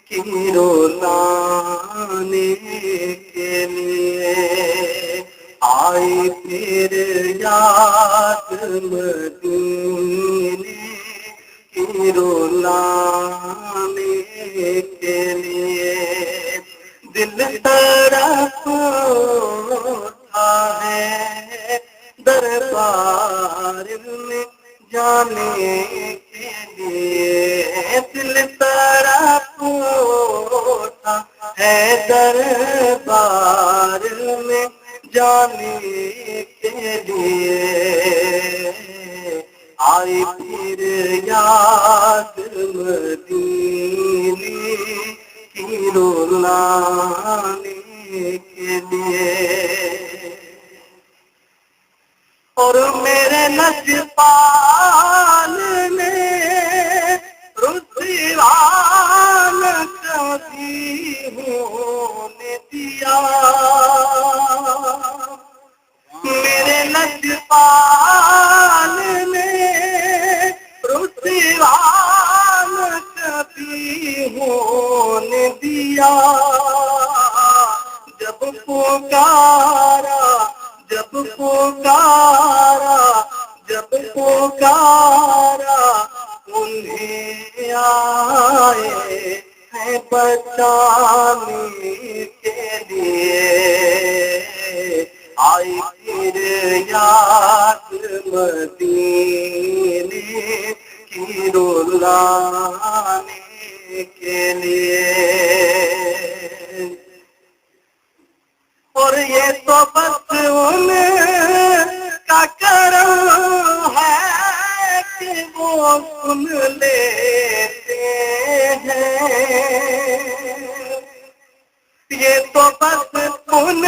کی رولانے کے لیے آئی پھر یاد مدینے کی رولانے کے لیے دل تڑپ اٹھا ہے دربار میں جانے کے لیے دل تڑپ اٹھا ہے دربار میں جانے کے لیے آئی پھر یاد مدینے کی رولانے کے لیے اور میرے نجپال نے رسوان کبھی ہونے دیا میرے نجپال نے رسوان کبھی ہونے دیا جب پکارا جب پکارا انہیں آئے ہیں بچانے کے لیے آئی پھر یاد مدینے کی رولانے کے لیے اور یہ تو بس ان کا کرم ہے کہ وہ سن لیتے ہیں یہ تو بس ان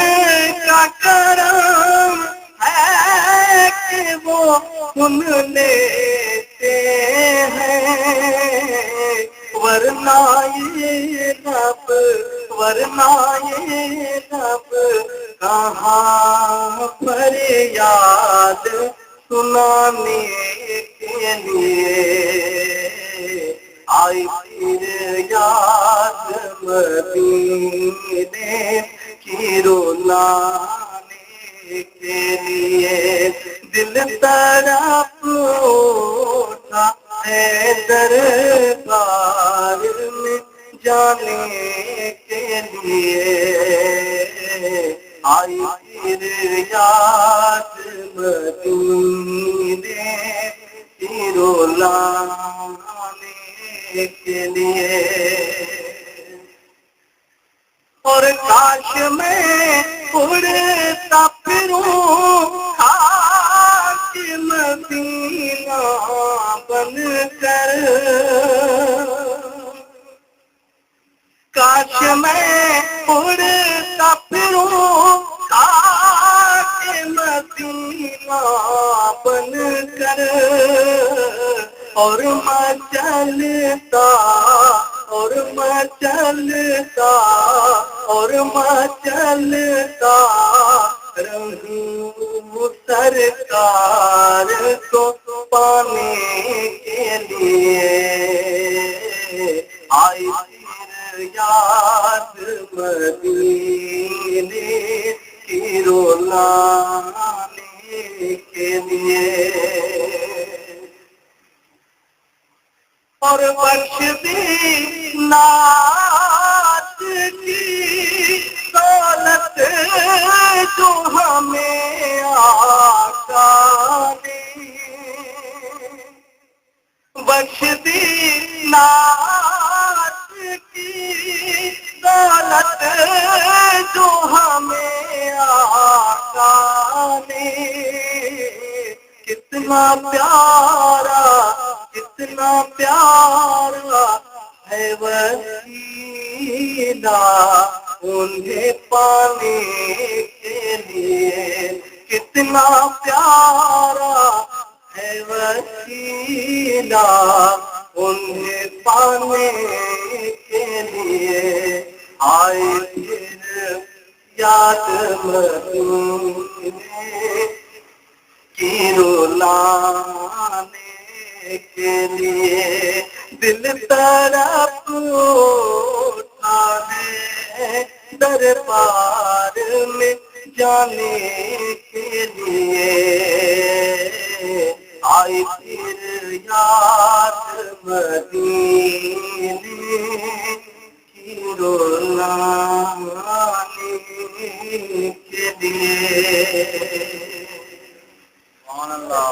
کا کرم ہے کہ وہ سن لیتے ہیں ورنہ یہ رب کہاں پر یاد سنانے کے لیے آئی پھر یاد مدینے کی رولانے کے لیے دل تڑپ اٹھا ہے دربار میں جانے کے لیے آئی پھر یاد مدینے کی رولانے کے لیے اور کاش میں اڑتا پھروں خاک مدینہ بن کر کاش میں اڑتا پھروں خاک مدینہ بن کر اور مچلتا رہوں سرکار کو پانے کے لیے آئی پھر یاد مدینے کی رولانے کے لیے اور بخش دی نعت کی دولت جو ہمیں آقا نے بخش دی نعت کی دولت جو ہمیں آقا نے کتنا پیارا ہے وسیلہ انہیں پانے کے لیے کتنا پیارا ہے وسیلہ انہیں پانے کے لیے آئے پھر یاد مدینے کی رولانے کے لیے دل تڑپ اٹھا ہے دربار میں جانے کے لیے آئی پھر یاد مدینے کی رلانے کے لیے. سبحان اللہ.